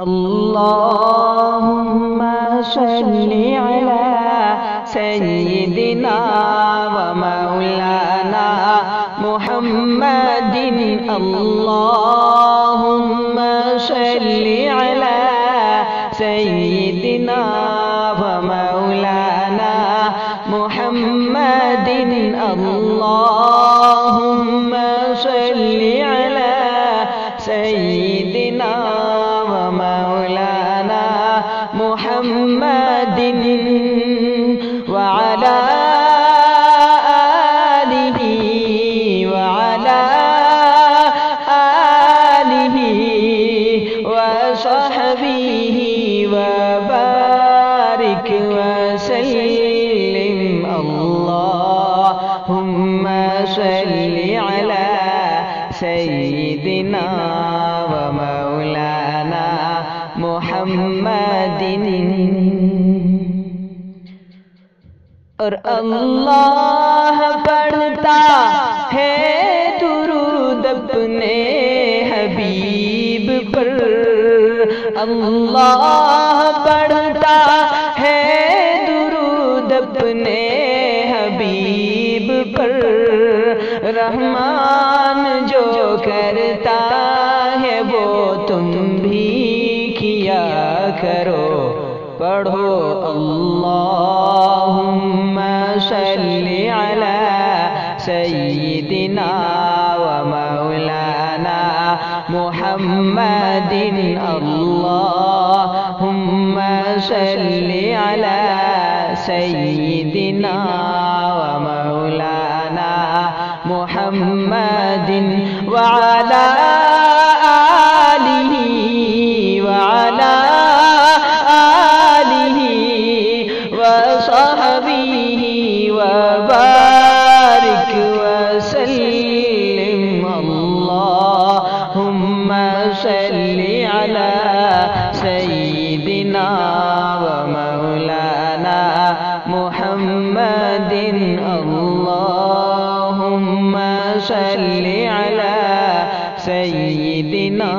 اللهم صل على سيدنا ومولانا محمد اللهم صل على سيدنا ومولانا محمد اللهم صل على سيدنا ومولانا محمد وعلى آله وصحبه وبارك وسلم اللهم صل على سيدنا ومولانا محمد اور اللہ پڑھتا ہے درود اپنے حبیب پر اللہ پڑھتا ہے درود اپنے حبیب پر رحمان جو کرتا ہے وہ تم بھی کیا کرو پڑھو اللہم صل علی سیدنا ومولانا محمد اللہم صل علی سیدنا ومولانا محمد وعلى آلہ وصحبه وبارك وسلم اللهم صل على سيدنا ومولانا محمد اللهم صل على سيدنا